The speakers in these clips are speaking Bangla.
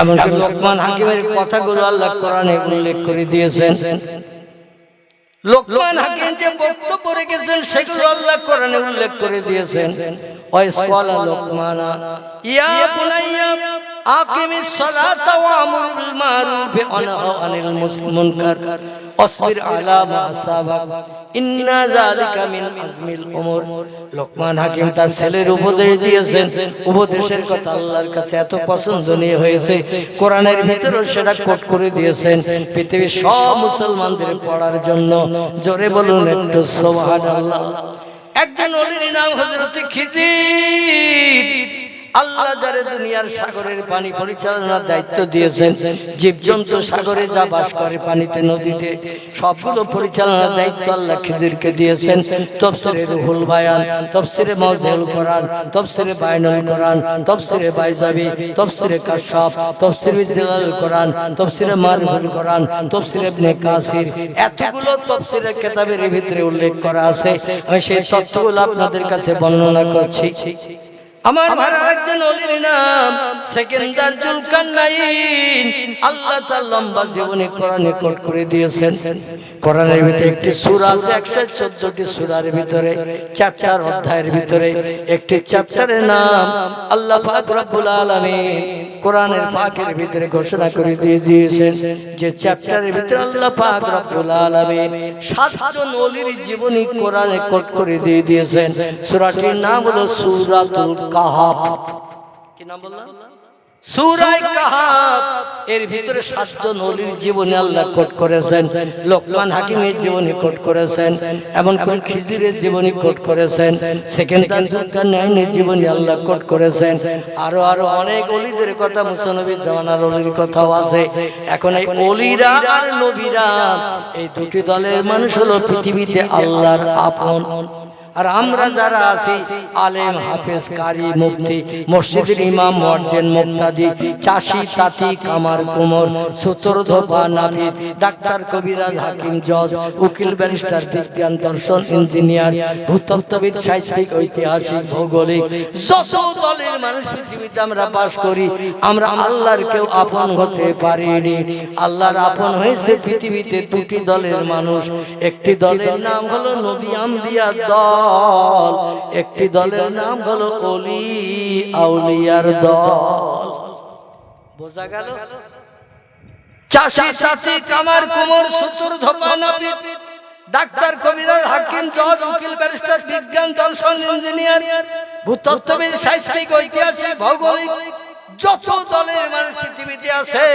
এমনকি লোকমান হাকিমের কথাগুলো আল্লাহ কোরআনে উল্লেখ করে দিয়েছেন। লোকমান হাকিম যে বক্তব্য রেখেছেন সেগুলো আল্লাহ কোরআনে উল্লেখ করে দিয়েছেন। ওয়াইস ক্বালা লোকমানা ইয়া বুনাইয়া আকিমিস সালাতা ওয়া আমুর বিল মারুফ ওয়া নাহা আনিল মুনকার আসবির আলা মা আসাবাক ইন্না যালিকা মিন আজমিল উমুর। লোকমান হাকিম তার ছেলের উপদেশ দিয়েছেন। উপদেশের কথা আল্লাহর কাছে এত পছন্দনীয় হয়েছে, কোরআনের ভিতরেও সেটা কোট করে দিয়েছেন পৃথিবীর সব মুসলমানদের পড়ার জন্য। জোরে বলুন একটু সুবহানাল্লাহ। একজন ওলির নাম হযরত খিজির। আল্লাহ যারে দুনিয়ার সাগরের পানি পরিচালনার দায়িত্ব দিয়েছেন, জীবজন্তু সাগরে যা বাস করে পানিতে নদীতে সবগুলো পরিচালনার দায়িত্ব আল্লাহ খিজিরকে দিয়েছেন। তাফসীরে রুহুল বায়ান, তাফসীরে মাওজুল কোরআন, তাফসীরে বায়ানুল কোরআন, তাফসীরে বাইজাবি, তাফসীরে কাশফ, তাফসীরে জিলালুল কোরআন, তাফসীরে মারুফুল কোরআন, তাফসীরে ইবনে কাসির, এতগুলো তাফসীরের কিতাবের ভিতরে উল্লেখ করা আছে। আমি সেই তথ্যগুলো আপনাদের কাছে বর্ণনা করছি। আমার ভাইরা একজন ওলির নাম সেকেন্দার জুলকারনাইন। আল্লাহ তার লম্বা জীবনী কোরআনে কোট করে দিয়েছেন। কোরআনের ভিতরে একটি সূরা আছে, 114টি সূরার ভিতরে চ্যাপ্টার অধ্যায়ের ভিতরে একটি চ্যাপ্টারের নাম আল্লাহ পাক রব্বুল আলামিন কোরআনের পাকের ভিতরে ঘোষণা করে দিয়ে দিয়েছেন যে চ্যাপ্টারের ভিতরে আল্লাহ পাক রব্বুল আলামিন 7জন ওলির জীবনী কোরআনে কোট করে দিয়ে দিয়েছেন। সূরাটির নাম হলো সূরাতুল কাহাফ। কি নাম বললাম? সূরা কাহাফ। এর ভিতরে 7জন ওলির জীবনী আল্লাহ কোট করেছেন। লোকমান হাকিমের জীবনী কোট করেছেন, এমন কোন খিজিরের জীবনী কোট করেছেন, সেকেন্দার জুলকারনাইনের জীবনী আল্লাহ কোট করেছেন। আরো অনেক ওলিদের কথা, মুসানবী জামানার ওলির কথাও আছে। এখন এই ওলিরা আর নবীরা এই দুটি দলের মানুষ হলো পৃথিবীতে আল্লাহর আপন। আর আমরা যারা আছি আলেম, হাফেজ, কারি, মুফতি, মসজিদের ইমাম, মুয়াজ্জিন, মুক্তাদি, চাষি, তাঁতি, কামার, কুমোর, সূত্র, ধোপা, নাপিত, ডাক্তার, কবিরাজ, হাকিম, জজ, উকিল, ব্যারিস্টার, বিজ্ঞান, দর্শন, ইঞ্জিনিয়ার, ভূতত্ত্ববিদ, সাহিত্যিক, ঐতিহাসিক, ভৌগোলিক, যত দলের মানুষ পৃথিবীতে আমরা বাস করি, আমরা আল্লাহর কেউ আপন হতে পারিনি। আল্লাহর আপন হয়েছে পৃথিবীতে দুটি দলের মানুষ। একটি দলের নাম হলো নবী আম্বিয়ার দল, একটি দলের নাম হলো ওলি আউলিয়ার দল। বোঝা গেল? চাষি, তাঁতি, কামার, কুমোর, সূত্র, ধোপা, নাপিত, ডাক্তার, কবিরাজ, হাকিম, জজ, উকিল, ব্যারিস্টার, বিজ্ঞান, দর্শন, ইঞ্জিনিয়ার, ভূতত্ত্ববিদ, সাহিত্যিক, ঐতিহাসিক, ভৌগোলিক, যত দলের মানুষ পৃথিবীতে আছে,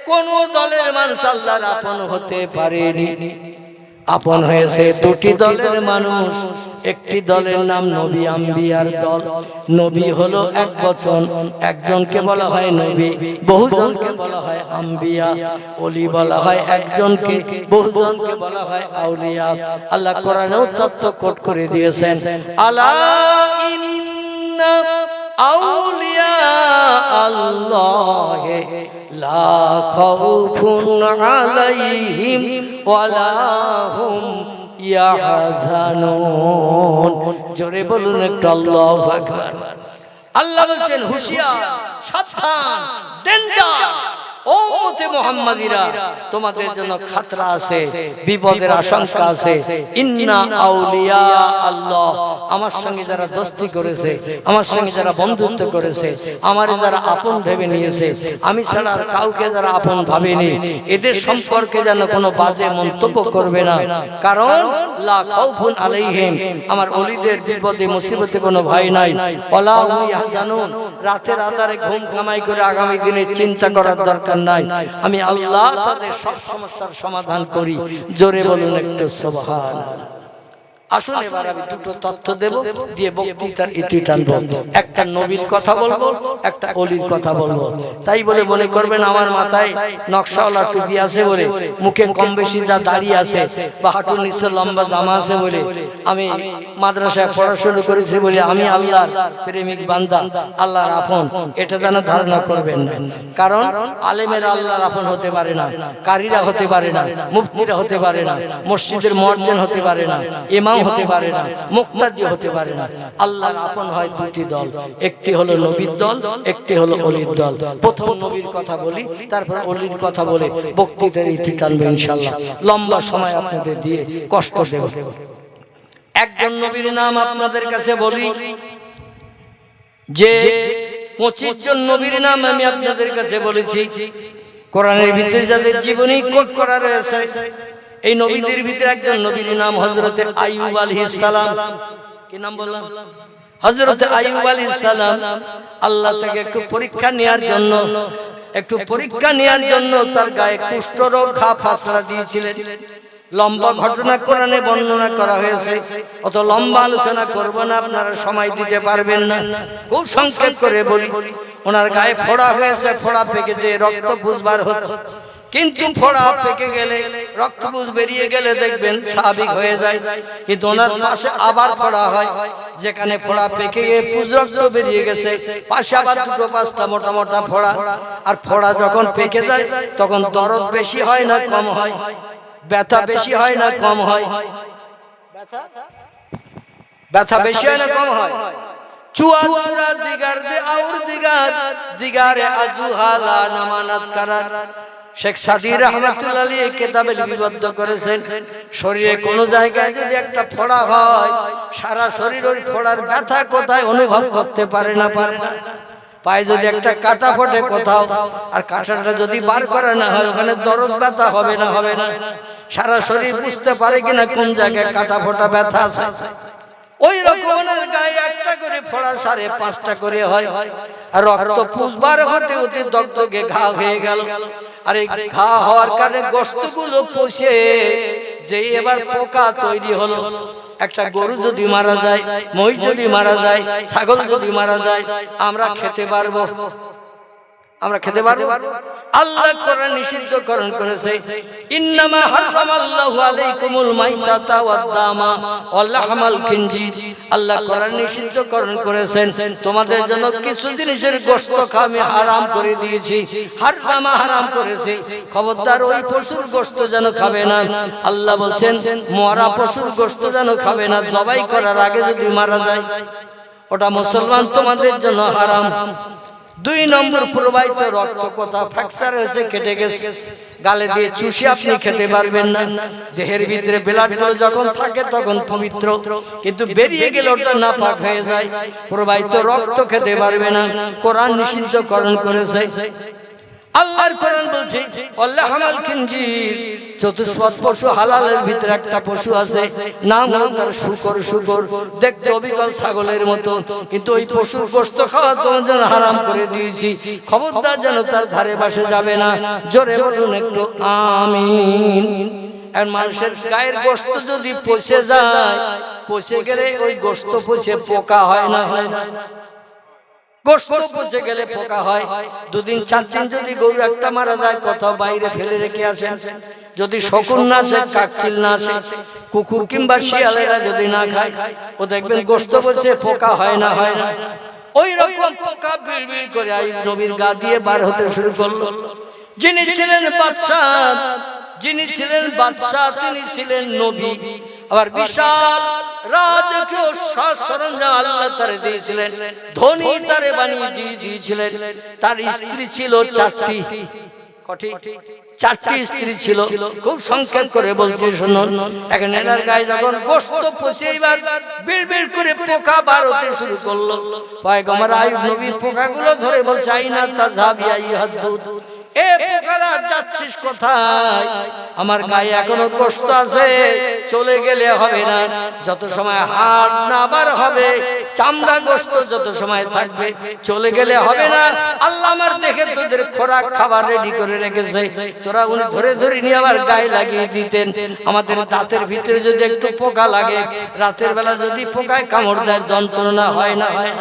কোন দলের মানুষ আল্লাহর আপন হতে পারেনি। আপন হয়েছে দুটি দলের মানুষ। একটি দলের নাম নবী আম্বিয়ার দল। নবী হলো এক বচন, একজনকে বলা হয় নবী, বহুজনকে বলা হয় আম্বিয়া। ওলি বলা হয় একজনকে, বহুজনকে বলা হয় আউলিয়া। আল্লাহ কোরআনেও তথ্য কোট করে দিয়েছেন, আলা ইন্না আউলিয়া আল্লাহ লা খাউফুন আলাইহিম ওয়ালা হুম ইয়াহজানুন। জোরে বলুন একটু আল্লাহু আকবার। আল্লাহ বলছেন হুঁশিয়ার, সাবধান, ডেঞ্জার, ও উম্মতে মুহাম্মাদিরা, তোমাদের জন্য খাতরা আছে, বিপদের আশঙ্কা আছে। ইন্না আউলিয়া আল্লাহ, আমার সঙ্গে যারা দোস্তি করেছে, আমার সঙ্গে যারা বন্ধুত্ব করেছে, আমার যারা আপন ভেবে নিয়েছে, আমি ছাড়া আর কাউকে যারা আপন ভাবেনি, এদের সম্পর্কে যেন কোনো বাজে মন্তব্য করবে না। কারণ লা খাউফুন আলাইহিম, আমার ওলিদের বিপদে মুসিবতে কোনো ভয় নাই। ওয়ালা হুম ইয়াহজানুন, রাতের আধারে ঘুম কামাই করে আগামী দিনে চিন্তা করার দরকার নাই। আমি আল্লাহ তাদের সব সমস্যার সমাধান করি। জোরে বলুন একটু সুবহানাল্লাহ। আসুন এবার আমি দুটো তথ্য দেব, দিয়ে বক্তৃতার ইতি টানবো। একটা নবীর কথা বলবো, একটা ওলির কথা বলবো। তাই বলে মনে করবেন আমার মাথায় নকশাওয়ালা টুপি আছে বলে, মুখে কম বেশি যা দাড়ি আছে বা হাঁটুর নিচে লম্বা জামা আছে বলে, আমি মাদ্রাসায় পড়াশোনা করেছি বলে আমি আল্লাহর প্রেমিক বান্দা, আল্লাহর আপন, এটা যেন ধারণা করবেন না। কারণ আলেমেরা আল্লাহর আপন হতে পারে না, কারীরা হতে পারে না, মুফতিরা হতে পারে না, মসজিদের মুয়াজ্জিন হতে পারে না, ইমাম ইমাম হতে পারে না, মুক্তাদি হতে পারে না। আল্লাহর আপন হয় দুটি দল, একটি হলো নবীর দল, একটি হলো অলির দল। প্রথম নবীর কথা বলি, তারপর অলির কথা বলে বক্তৃতার ইতি টানবে ইনশাআল্লাহ। লম্বা সময় আপনাদের দিয়ে কষ্ট দেব। একজন নবীর নাম আপনাদের কাছে বলি, যে 25 জন নবীর নাম আমি আপনাদের কাছে বলেছি। কোরআনের ভিতরে যাদের জীবনী কোট করা রয়েছে, এই নবীদের ভিতরে একজন নবীর নাম হযরতে আইয়ুব আলাইহিস সালাম। কি নাম বললাম? হযরতে আইয়ুব আলাইহিস সালাম আল্লাহ থেকে একটু পরীক্ষা নেয়ার জন্য তার গায়ে কুষ্ঠরোগ ঘা ফাসলা দিয়েছিলেন। লম্বা ঘটনা কোরআনে বর্ণনা করা হয়েছে, অত লম্বা আলোচনা করব না, আপনারা সময় দিতে পারবেন না। খুব সংক্ষেপ করে বলি, ওনার গায়ে ফোড়া হয়েছে, ফোড়া পেকেছে, রক্ত বুঝবার হচ্ছে। কিন্তু ফোড়া পেকে গেলে, রক্তপুঞ্জ বেরিয়ে গেলে দেখবেন স্বাভাবিক হয়ে যায়। কিন্তু ওনার পাশে আবার ফোড়া হয়, যেখানে ফোড়া পেকে গিয়ে পুজ রক্ত বেরিয়ে গেছে, পাশে আবার 2-5টা মোটা মোটা ফোড়া। আর ফোড়া যখন পেকে যায় তখন দরদ বেশি হয় না কম হয়? ব্যথা বেশি হয় না কম হয়? ব্যথা বেশি হয় না কম হয়? চুয়া চুরা দিগার দে আউর দিগার দিগারে আজুহালা নামানাত কারার। শেখ সাদী রাহমাতুল্লাহ আলাইহি কিতাবে লিপিবদ্ধ করেছেন, শরীরে কোন জায়গায় যদি একটা ফোড়া হয়, সারা শরীর ওই ফোড়ার ব্যথা কোথায় অনুভব করতে পারে না। পায়ে যদি একটা কাটা ফোটে কোথাও, আর কাটাটা যদি বার করা না হয়, ওখানে দরদ ব্যথা হবে না? হবে না? সারা শরীর বুঝতে পারে কিনা কোন জায়গায় কাটা ফোটা ব্যথা আছে। ওই রকমের গায়ে একটা করে ফোড়া 5.5টা করে হয়, আর রক্ত পুষবার হতে হতে দগদগে ঘা হয়ে গেল। আর এই ঘা হওয়ার কারণে গোশতগুলো পচে যে এবার পোকা তৈরি হলো। একটা গরু যদি মারা যায়, মহিষ যদি মারা যায়, ছাগল যদি মারা যায়, আমরা খেতে পারবো? আমরা খেতে পারবো? আল্লাহ কোরআন নিষিদ্ধকরণ করেছে, ইন্নামা হারামাল্লাহু আলাইকুমুল মাইতাতা ওয়াদ-দামা ওয়াল লাহমাল খিনজির। আল্লাহ কোরআন নিষিদ্ধকরণ করেছেন, তোমাদের জন্য কিছু জিনিসের গোশত আমি হারাম করে দিয়েছি। হারামা হারাম করেছে, খবরদার ওই পশুর গোশত যেন খাবে না। আল্লাহ বলছেন মরা পশুর গোশত যেন খাবে না, জবাই করার আগে যদি মারা যায়, ওটা মুসলমান তোমাদের জন্য হারাম। 2 নম্বর, প্রবাহিত রক্ত কোথাও ফ্র্যাকচার হয়েছে, কেটে গেছে, গালে দিয়ে চুষে আপনি খেতে পারবেন না। দেহের ভিতরে ব্লাডগুলো যখন থাকে তখন পবিত্র, কিন্তু বেরিয়ে গেলে ওটা নাপাক হয়ে যায়। প্রবাহিত রক্ত খেতে পারবে না, কোরআন নিষিদ্ধকরণ করেছে। আল্লাহর কোরআন বলছে আল্লাহ হামাল খিনজির, চতুষ্পদ পশু হালালের ভিতরে একটা পশু আছে, নাম হলো তার শুকর। শুকর দেখতে অবিকল ছাগলের মতো, কিন্তু ওই পশুর গোশত খাওয়া তোমার জন্য হারাম করে দিয়েছি, খবরদার যেন তার ধারে পাশে যাবে না। জোরে বলুন একটু আমিন। আর মানুষের গায়ের গোশত যদি পচে যায়, পচে গেলে ওই গোশত পচে পোকা হয় না? হয় না? গোশত পচে গেলে পোকা হয়। 2 দিন 4 দিন যদি গরু একটা মারা যায়, কোথাও বাইরে ফেলে রেখে আসেন, যদি শকুন না আসে, কাকচিল না আসে, কুকুর কিংবা শিয়ালেরা যদি না খায়, ও দেখবেন গোশত পচে পোকা হয় না? হয় না? ওই রকম পোকা বিড়বিড় করে আইয়ুব নবীর গা দিয়ে বার হতে শুরু করলো। যিনি ছিলেন বাদশা, তিনি ছিলেন নবী, আবার বিশাল রাজকীয় সরঞ্জাম আল্লাহ তারে দিয়েছিলেন, ধনী তারে বানিয়ে দিয়েছিলেন। তার স্ত্রী ছিল 4টি। কটি? 4টি স্ত্রী ছিল। খুব সংক্ষেপ করে বলছি শুনুন। এখন এনার গায়ে যখন গোশত পচে এবার বিড়বিড় করে পোকা বার হতে শুরু করলো, পয়গম্বর আইয়ুব নবী পোকাগুলো ধরে বলছে, আইনা তাযহাবি আইয়ুহাদ-দুদ, এ পোকারা যাচ্ছিস কোথায়? আমার গায়ে এখনো গোশত আছে, চলে গেলে হবে না। যত সময় হাড় না বার হবে, চামড়া গোশত যত সময় থাকবে, চলে গেলে হবে না। আল্লাহ আমার দেখে তোদের খোরাক খাবার রেডি করে রেখেছে, তোরা উনি ধরে ধরে নিয়ে আবার গায়ে লাগিয়ে দিতেন। আমাদের দাঁতের ভিতরে যদি একটু পোকা লাগে, রাতের বেলা যদি পোকায় কামড় দেয়, যন্ত্রণা হয় না? হয়।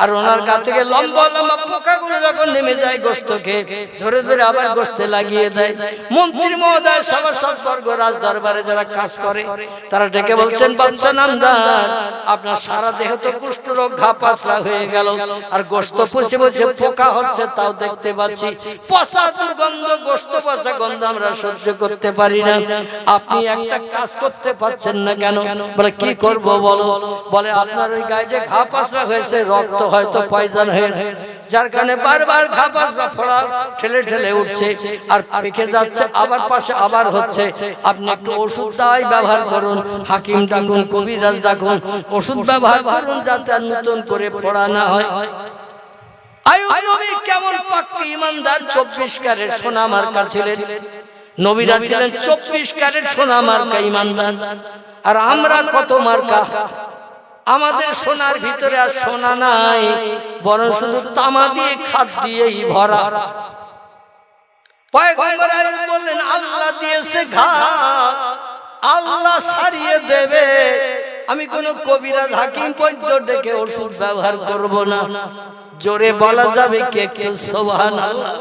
আর ওনার গা থেকে লম্বা লম্বা পোকাগুলো যখন নেমে যায় গোশত খেয়ে ধরে ধরে আবার গোশতে লাগিয়ে দেয়। মন্ত্রী মহোদয় সবার সৎবর্গ রাজ দরবারে যারা কাজ করে তারা ডেকে বলছেন, বাদশা নামদার, আপনার সারা দেহ তো কুষ্ঠ রোগ ঘা পাতলা হয়ে গেল, আর গোশত পচে পচে পোকা হচ্ছে তাও দেখতে পাচ্ছি, পচা দুর্গন্ধ, গোশত পচা গন্ধ আমরা সহ্য করতে পারি না। আপনি একটা কাজ করতে পারছেন না কেন? বলে কি করব বলো? বলে আপনার ওই গায়ে যে ঘা পাতলা হয়েছে, রক্ত হয়তো পয়জন হয়েছে, যার কারণে বারবার ঘা পাতলা ফোড়া ঠেলে ঠেলে উঠছে আর পেকে যাচ্ছে, আবার পাশে আবার হচ্ছে। আপনি একটু ওষুধ দাওয়াই ব্যবহার করুন, হাকিম ডাকুন, কবিরাজ ডাকুন, ওষুধ ব্যবহার করুন যাতে আর নতুন করে ফোড়া না হয়। আয়ুব নবী কেমন পাক্কা ইমানদার, 24 ক্যারেট সোনা মার্কা ছিলেন। নবীরা ছিলেন 24 ক্যারেট সোনা মার্কা ইমানদার। আর আমরা কত মার্কা? আমাদের সোনার ভিতরে আর সোনা নাই, বরং শুধু তামা দিয়ে খাদ দিয়েই ভরা। পয়গম্বর আয়াত বললেন, আল্লাহ দিয়েছে ঘা, আল্লাহ সারিয়ে দেবে। আমি কোন কবিরাজ হাকিম বৈদ্য ডেকে ওষুধ ব্যবহার করব না। জোরে বলা যাবে কে কে সুবহানাল্লাহ?